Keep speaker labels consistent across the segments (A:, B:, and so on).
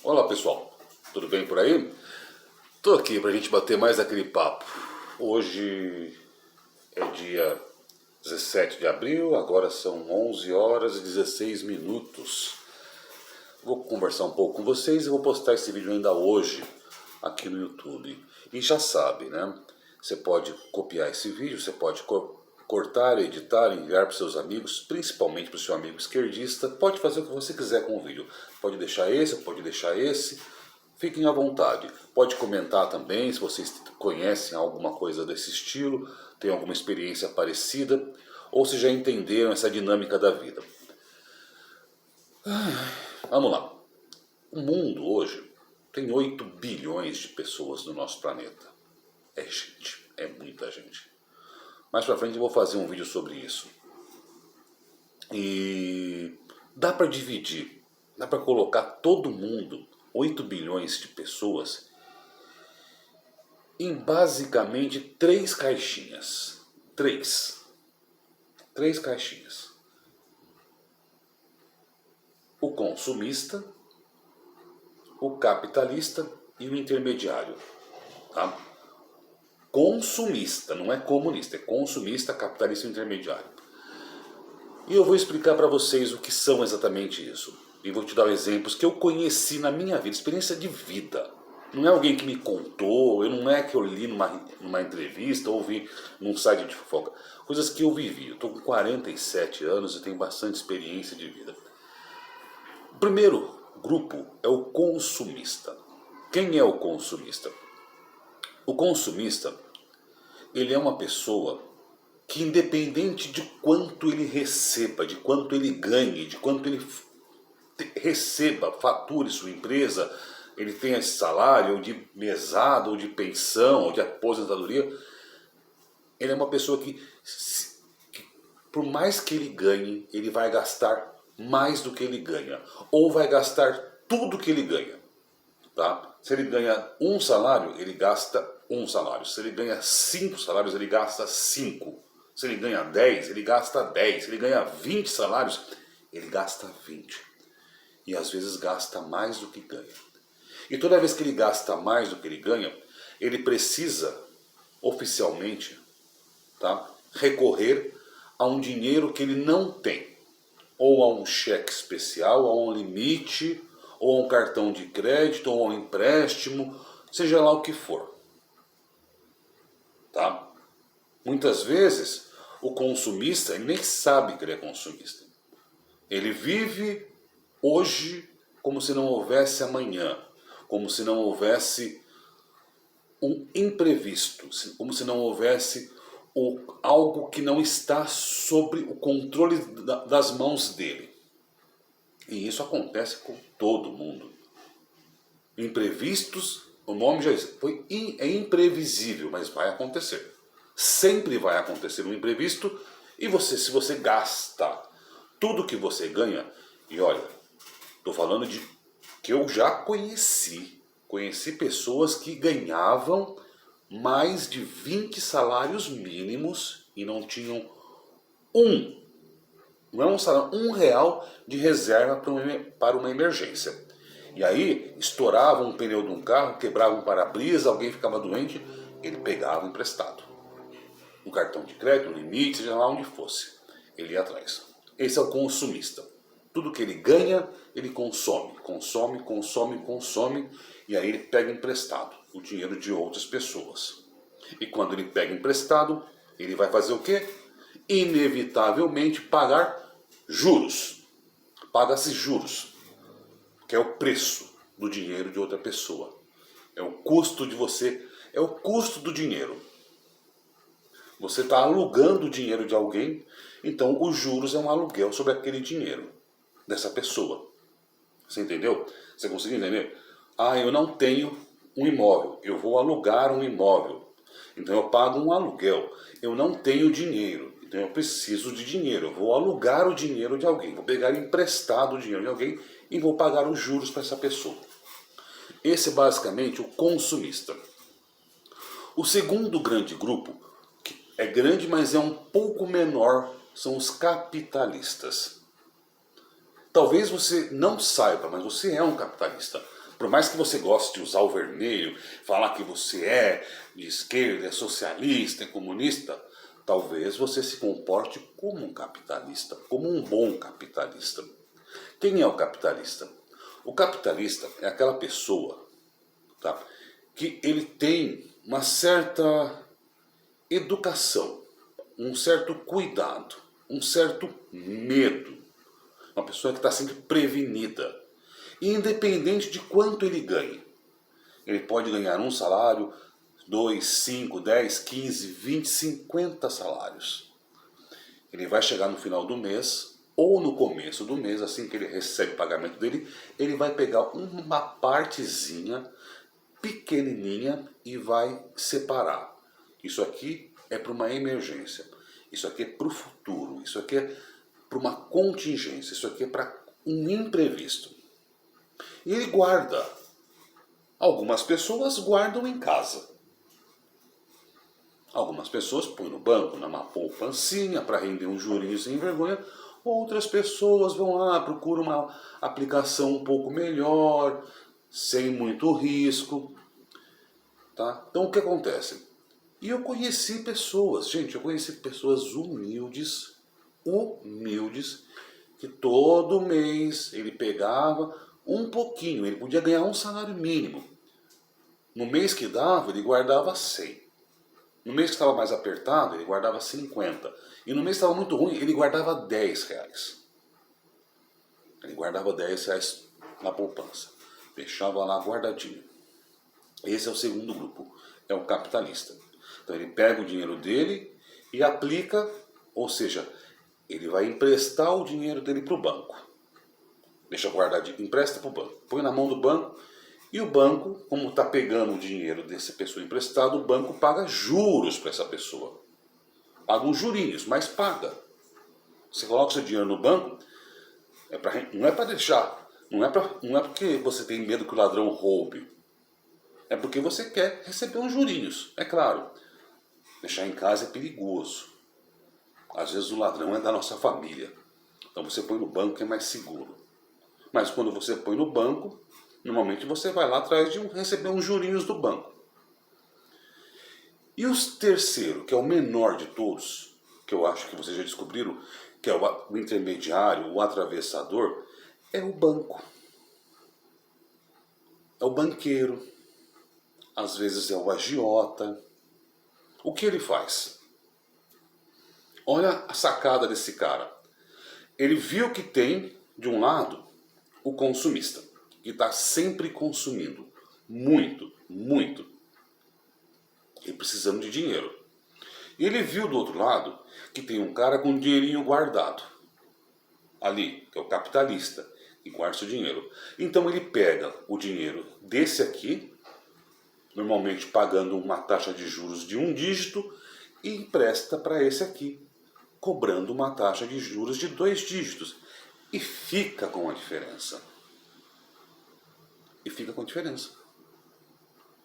A: Olá pessoal, tudo bem por aí? Tô aqui pra gente bater mais aquele papo. Hoje é dia 17 de abril, agora são 11 horas e 16 minutos. Vou conversar um pouco com vocês e vou postar esse vídeo ainda hoje aqui no YouTube. E já sabe, né? Você pode copiar esse vídeo, você pode cortar, editar, enviar para seus amigos, principalmente para o seu amigo esquerdista. Pode fazer o que você quiser com o vídeo. Pode deixar esse, pode deixar esse. Fiquem à vontade. Pode comentar também se vocês conhecem alguma coisa desse estilo, tem alguma experiência parecida, ou se já entenderam essa dinâmica da vida. Vamos lá. O mundo hoje tem 8 bilhões de pessoas no nosso planeta. É gente, é muita gente. Mais pra frente eu vou fazer um vídeo sobre isso. E dá para dividir, dá para colocar todo mundo, 8 bilhões de pessoas, em basicamente 3 caixinhas. Três caixinhas. O consumista, o capitalista e o intermediário. Tá? Consumista, não é comunista, é consumista, capitalista e intermediário. E eu vou explicar para vocês o que são exatamente isso. E vou te dar exemplos que eu conheci na minha vida, experiência de vida. Não é alguém que me contou, não é que eu li numa entrevista ou vi num site de fofoca. Coisas que eu vivi. Eu estou com 47 anos e tenho bastante experiência de vida. O primeiro grupo é o consumista. Quem é o consumista? O consumista, ele é uma pessoa que, independente de quanto ele receba, de quanto ele ganhe, de quanto ele receba, fature sua empresa, ele tenha esse salário, ou de mesada, ou de pensão, ou de aposentadoria, ele é uma pessoa que por mais que ele ganhe, ele vai gastar mais do que ele ganha, ou vai gastar tudo que ele ganha. Tá? Se ele ganha um salário, ele gasta um salário. Se ele ganha 5 salários, ele gasta 5. Se ele ganha 10, ele gasta 10. Se ele ganha 20 salários, ele gasta 20. E às vezes gasta mais do que ganha. E toda vez que ele gasta mais do que ele ganha, ele precisa, oficialmente, tá, recorrer a um dinheiro que ele não tem. Ou a um cheque especial, a um limite, ou a um cartão de crédito, ou a um empréstimo, seja lá o que for. Tá? Muitas vezes, o consumista ele nem sabe que ele é consumista. Ele vive hoje como se não houvesse amanhã, como se não houvesse um imprevisto, como se não houvesse algo que não está sobre o controle das mãos dele. E isso acontece com todo mundo. Imprevistos, o nome já diz, é imprevisível, mas vai acontecer. Sempre vai acontecer um imprevisto e se você gasta tudo que você ganha, e olha, estou falando de que eu já conheci pessoas que ganhavam mais de 20 salários mínimos e não tinham não é um salário, R$1 de reserva para uma emergência. E aí estourava um pneu de um carro, quebrava um para-brisa, alguém ficava doente, ele pegava emprestado. Um cartão de crédito, um limite, seja lá onde fosse, ele ia atrás. Esse é o consumista. Tudo que ele ganha, ele consome, e aí ele pega emprestado o dinheiro de outras pessoas. E quando ele pega emprestado, ele vai fazer o quê? Inevitavelmente pagar juros. Paga-se juros, que é o preço do dinheiro de outra pessoa. É o custo de você, é o custo do dinheiro. Você está alugando o dinheiro de alguém, então os juros é um aluguel sobre aquele dinheiro dessa pessoa. Você entendeu? Você conseguiu entender? Ah, eu não tenho um imóvel, eu vou alugar um imóvel. Então eu pago um aluguel. Eu não tenho dinheiro, então eu preciso de dinheiro. Eu vou alugar o dinheiro de alguém, vou pegar emprestado o dinheiro de alguém e vou pagar os juros para essa pessoa. Esse é basicamente o consumista. O segundo grande grupo, que é grande, mas é um pouco menor, são os capitalistas. Talvez você não saiba, mas você é um capitalista. Por mais que você goste de usar o vermelho, falar que você é de esquerda, é socialista, é comunista, talvez você se comporte como um capitalista, como um bom capitalista. Quem é o capitalista? O capitalista é aquela pessoa, tá, que ele tem uma certa educação, um certo cuidado, um certo medo. Uma pessoa que está sempre prevenida. Independente de quanto ele ganhe. Ele pode ganhar um salário, 2, 5, 10, 15, 20, 50 salários. Ele vai chegar no final do mês, ou no começo do mês, assim que ele recebe o pagamento dele, ele vai pegar uma partezinha pequenininha e vai separar. Isso aqui é para uma emergência. Isso aqui é para o futuro. Isso aqui é para uma contingência. Isso aqui é para um imprevisto. E ele guarda. Algumas pessoas guardam em casa. Algumas pessoas põem no banco, numa poupancinha, para render um jurinho sem vergonha. Outras pessoas vão lá, procuram uma aplicação um pouco melhor, sem muito risco. Tá? Então o que acontece? E eu conheci pessoas, gente, eu conheci pessoas humildes, que todo mês ele pegava um pouquinho, ele podia ganhar um salário mínimo. No mês que dava, ele guardava 100. No mês que estava mais apertado, ele guardava 50. E no mês que estava muito ruim, ele guardava 10 reais. Ele guardava 10 reais na poupança. Deixava lá guardadinho. Esse é o segundo grupo, é o capitalista. Então ele pega o dinheiro dele e aplica, ou seja, ele vai emprestar o dinheiro dele para o banco. Deixa guardadinho, empresta para o banco. Põe na mão do banco e o banco, como está pegando o dinheiro dessa pessoa emprestado, o banco paga juros para essa pessoa. Paga uns jurinhos, mas paga. Você coloca o seu dinheiro no banco, não é para deixar, não é porque você tem medo que o ladrão roube. É porque você quer receber uns jurinhos, é claro. Deixar em casa é perigoso. Às vezes o ladrão é da nossa família. Então você põe no banco que é mais seguro. Mas quando você põe no banco, normalmente você vai lá atrás de receber uns jurinhos do banco. E o terceiro, que é o menor de todos, que eu acho que vocês já descobriram, que é o intermediário, o atravessador, é o banco. É o banqueiro. Às vezes é o agiota. O que ele faz? Olha a sacada desse cara. Ele viu que tem, de um lado, o consumista, que está sempre consumindo. Muito, muito. E precisando de dinheiro. E ele viu do outro lado que tem um cara com um dinheirinho guardado. Ali, que é o capitalista, que guarda seu dinheiro. Então ele pega o dinheiro desse aqui, normalmente pagando uma taxa de juros de 1 dígito, e empresta para esse aqui, cobrando uma taxa de juros de 2 dígitos. E fica com a diferença.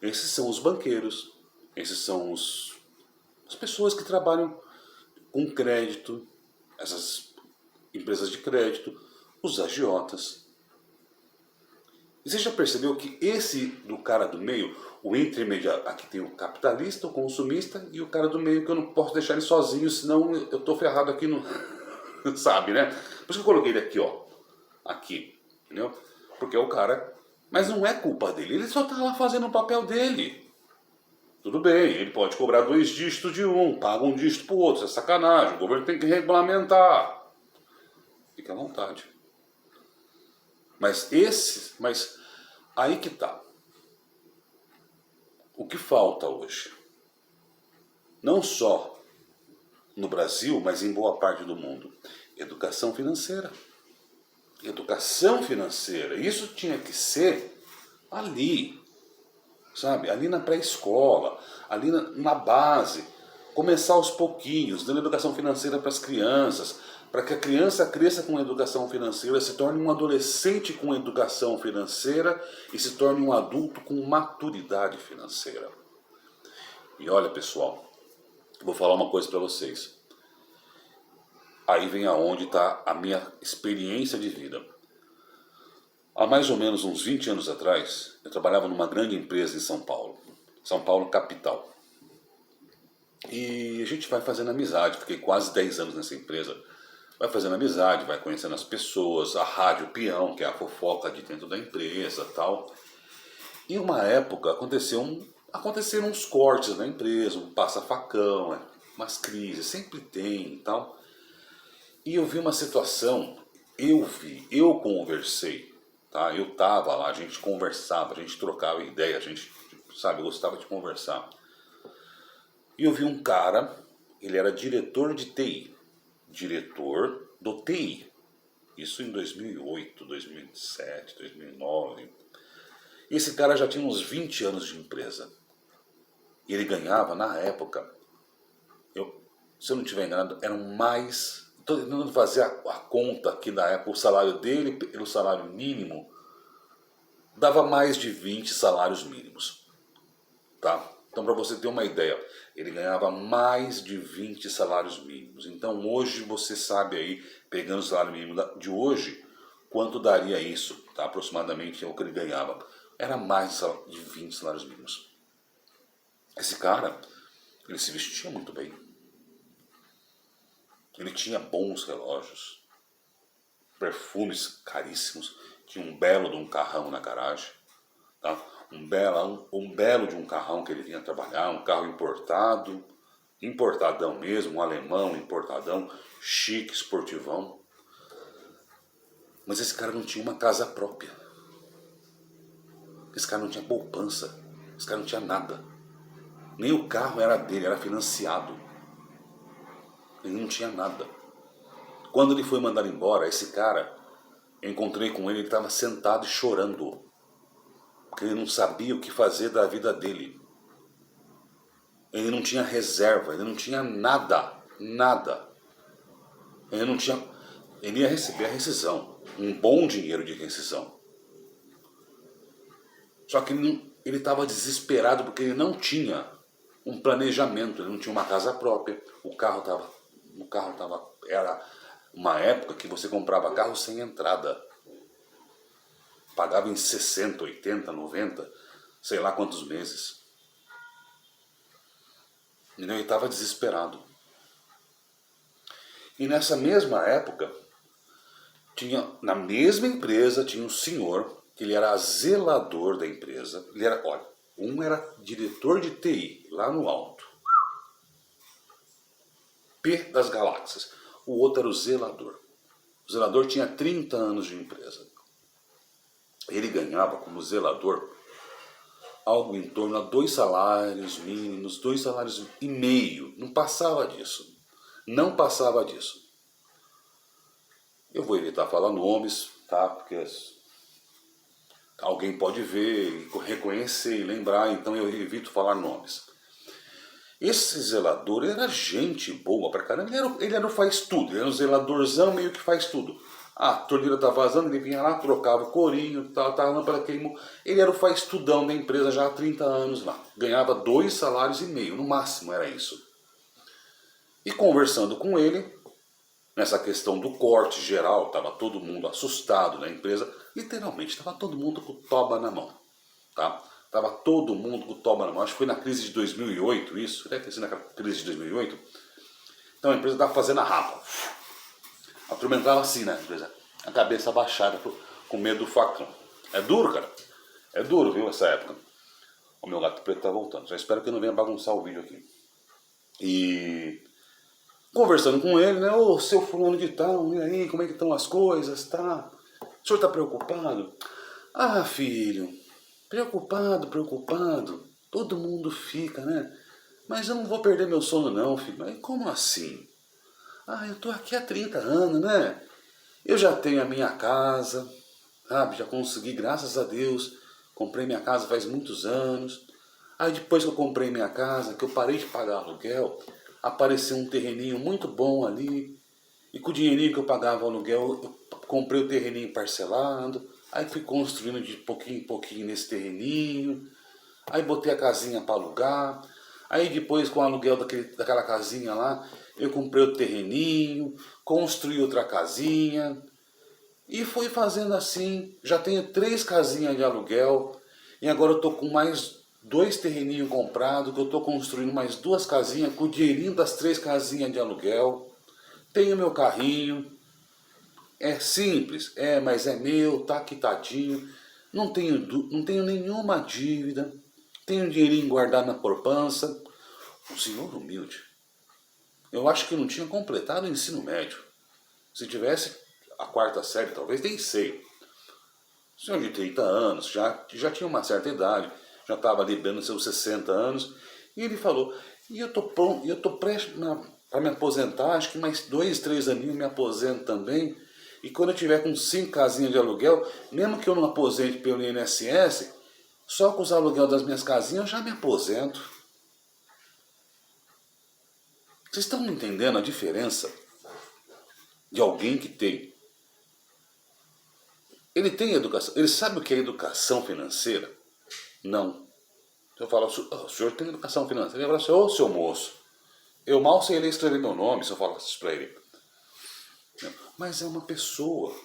A: Esses são os banqueiros. Esses são as pessoas que trabalham com crédito, essas empresas de crédito, os agiotas. E você já percebeu que esse do cara do meio, o intermediário, aqui tem o capitalista, o consumista e o cara do meio, que eu não posso deixar ele sozinho, senão eu tô ferrado aqui no... Sabe, né? Por isso que eu coloquei ele aqui, ó. Aqui, entendeu? Porque é o cara... Mas não é culpa dele, ele só tá lá fazendo o papel dele. Tudo bem, ele pode cobrar 2 dígitos de um, paga 1 dígito pro outro, isso é sacanagem, o governo tem que regulamentar. Fica à vontade. Mas aí que tá. O que falta hoje? Não só no Brasil, mas em boa parte do mundo. Educação financeira. Educação financeira. Isso tinha que ser ali, sabe? Ali na pré-escola, ali na base. Começar aos pouquinhos, dando educação financeira para as crianças, para que a criança cresça com educação financeira, se torne um adolescente com educação financeira e se torne um adulto com maturidade financeira. E olha, pessoal, vou falar uma coisa para vocês. Aí vem aonde está a minha experiência de vida. Há mais ou menos uns 20 anos atrás, eu trabalhava numa grande empresa em São Paulo capital. E a gente vai fazendo amizade, fiquei quase 10 anos nessa empresa. Vai fazendo amizade, vai conhecendo as pessoas, a rádio peão, que é a fofoca de dentro da empresa tal. E uma época aconteceram uns cortes na empresa, um passa-facão, umas crises, sempre tem e tal. E eu vi uma situação, eu conversei, tá? Eu tava lá, a gente conversava, a gente trocava ideia, a gente, sabe, gostava de conversar. E eu vi um cara, ele era diretor de TI, diretor do TI. Isso em 2008, 2007, 2009. E esse cara já tinha uns 20 anos de empresa. E ele ganhava, na época, se eu não estiver enganado, eram mais... Estou tentando fazer a conta aqui da época, o salário dele, pelo salário mínimo, dava mais de 20 salários mínimos. Tá? Então, para você ter uma ideia, ele ganhava mais de 20 salários mínimos. Então, hoje você sabe aí, pegando o salário mínimo de hoje, quanto daria isso, tá? Aproximadamente é o que ele ganhava. Era mais de 20 salários mínimos. Esse cara, ele se vestia muito bem. Ele tinha bons relógios, perfumes caríssimos, tinha um belo de um carrão na garagem, tá? Um belo de um carrão que ele vinha trabalhar, um carro importado, importadão mesmo, um alemão importadão, chique, esportivão. Mas esse cara não tinha uma casa própria. Esse cara não tinha poupança, esse cara não tinha nada. Nem o carro era dele, era financiado. Ele não tinha nada. Quando ele foi mandado embora, esse cara, eu encontrei com ele, ele estava sentado e chorando. Porque ele não sabia o que fazer da vida dele. Ele não tinha reserva, ele não tinha nada, nada. Ele ia receber a rescisão, um bom dinheiro de rescisão. Só que ele estava desesperado porque ele não tinha um planejamento, ele não tinha uma casa própria, era uma época que você comprava carro sem entrada. Pagava em 60, 80, 90, sei lá quantos meses. E ele estava desesperado. E nessa mesma época, na mesma empresa, tinha um senhor, que ele era zelador da empresa. Ele era, olha, um era diretor de TI, lá no alto. P das galáxias. O outro era o zelador. O zelador tinha 30 anos de empresa. Ele ganhava como zelador algo em torno a 2 salários mínimos, 2 salários e meio. Não passava disso. Não passava disso. Eu vou evitar falar nomes, tá? Porque alguém pode ver, reconhecer e lembrar, então eu evito falar nomes. Esse zelador era gente boa pra caramba, ele era o faz tudo, ele era um zeladorzão meio que faz tudo. A torneira tá vazando, ele vinha lá, trocava o corinho, a lâmpada queimou. Ele era o faz tudão da empresa já há 30 anos lá. Ganhava 2 salários e meio, no máximo era isso. E conversando com ele, nessa questão do corte geral, estava todo mundo assustado na empresa, literalmente estava todo mundo com toba na mão, tá? Estava todo mundo com toba na mão, acho que foi na crise de 2008 isso, deve ter sido na crise de 2008. Então a empresa estava fazendo a rapa, a turma entrava assim na empresa, a cabeça abaixada, com medo do facão. É duro, cara, é duro, viu, essa época. O meu gato preto tá voltando, só espero que não venha bagunçar o vídeo aqui. E... conversando com ele, né? Ô, seu fulano de tal, e aí, como é que estão as coisas, tá? O senhor tá preocupado? Ah, filho, preocupado. Todo mundo fica, né? Mas eu não vou perder meu sono não, filho. Mas como assim? Ah, eu tô aqui há 30 anos, né? Eu já tenho a minha casa, sabe? Já consegui, graças a Deus. Comprei minha casa faz muitos anos. Aí depois que eu comprei minha casa, que eu parei de pagar aluguel, apareceu um terreninho muito bom ali. E com o dinheirinho que eu pagava o aluguel, eu comprei o terreninho parcelado. Aí fui construindo de pouquinho em pouquinho nesse terreninho. Aí botei a casinha para alugar. Aí depois com o aluguel daquela casinha lá, eu comprei o terreninho, construí outra casinha. E fui fazendo assim, já tenho 3 casinhas de aluguel, e agora eu tô com mais 2 terreninhos comprados, que eu tô construindo mais 2 casinhas, com o dinheirinho das 3 casinhas de aluguel. Tenho meu carrinho, é simples, mas é meu, tá quitadinho, não tenho nenhuma dívida, tenho um dinheirinho guardado na poupança. Um senhor humilde. Eu acho que não tinha completado o ensino médio. Se tivesse a 4ª série, talvez, nem sei. Senhor de 30 anos, já tinha uma certa idade, já estava ali dando seus 60 anos, e ele falou, e eu tô prestes para me aposentar, acho que mais 2, 3 aninhos me aposento também, e quando eu tiver com 5 casinhas de aluguel, mesmo que eu não aposente pelo INSS, só com os aluguel das minhas casinhas eu já me aposento. Vocês estão entendendo a diferença de alguém que tem? Ele tem educação, ele sabe o que é educação financeira? Não. Eu falo, o senhor tem educação financeira? Ele fala assim, ô seu moço, eu mal sei ler e escrever meu nome, se eu falasse isso para ele. Mas é uma pessoa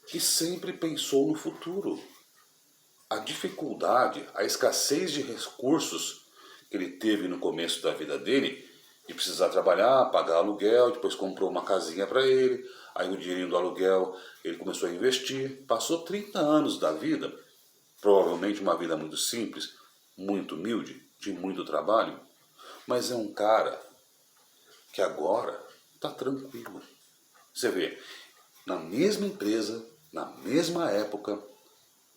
A: que sempre pensou no futuro. A dificuldade, a escassez de recursos que ele teve no começo da vida dele, de precisar trabalhar, pagar aluguel, depois comprou uma casinha para ele, aí o dinheirinho do aluguel ele começou a investir, passou 30 anos da vida, provavelmente uma vida muito simples, muito humilde, de muito trabalho, mas é um cara que agora está tranquilo. Você vê, na mesma empresa, na mesma época,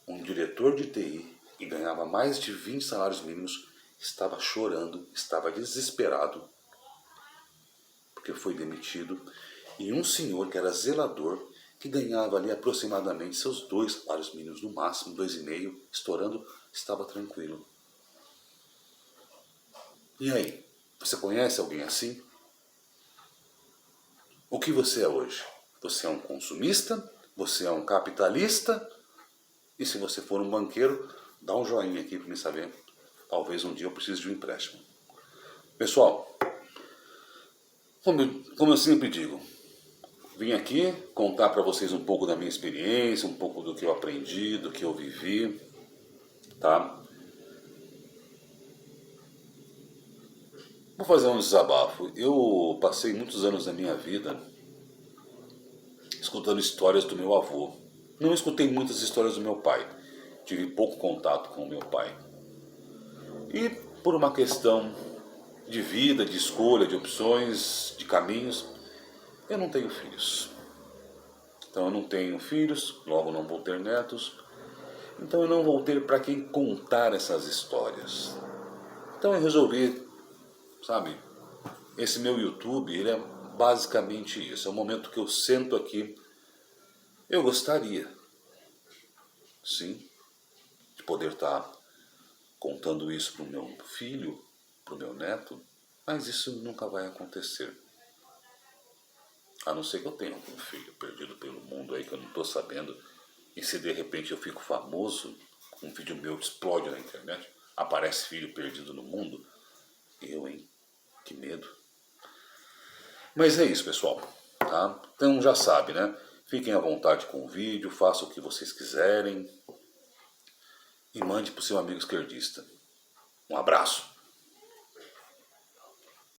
A: um diretor de TI que ganhava mais de 20 salários mínimos estava chorando, estava desesperado, porque foi demitido, e um senhor que era zelador, que ganhava ali aproximadamente seus 2 salários mínimos, no máximo 2,5, estourando, estava tranquilo. E aí, você conhece alguém assim? O que você é hoje? Você é um consumista? Você é um capitalista? E se você for um banqueiro, dá um joinha aqui para me saber. Talvez um dia eu precise de um empréstimo. Pessoal, como eu sempre digo, vim aqui contar para vocês um pouco da minha experiência, um pouco do que eu aprendi, do que eu vivi, tá? Vou fazer um desabafo. Eu passei muitos anos da minha vida escutando histórias do meu avô. Não escutei muitas histórias do meu pai. Tive pouco contato com o meu pai. E por uma questão de vida, de escolha, de opções, de caminhos, eu não tenho filhos. Então eu não tenho filhos, logo não vou ter netos. Então eu não vou ter para quem contar essas histórias. Então eu resolvi, sabe, esse meu YouTube, ele é basicamente isso. É o momento que eu sento aqui. Eu gostaria, sim, de poder estar contando isso para o meu filho, para o meu neto, mas isso nunca vai acontecer. A não ser que eu tenha algum filho perdido pelo mundo aí que eu não estou sabendo. E se de repente eu fico famoso, um vídeo meu explode na internet, aparece filho perdido no mundo, eu, hein? Que medo. Mas é isso, pessoal. Tá? Então já sabe, né? Fiquem à vontade com o vídeo, façam o que vocês quiserem e mande para o seu amigo esquerdista. Um abraço.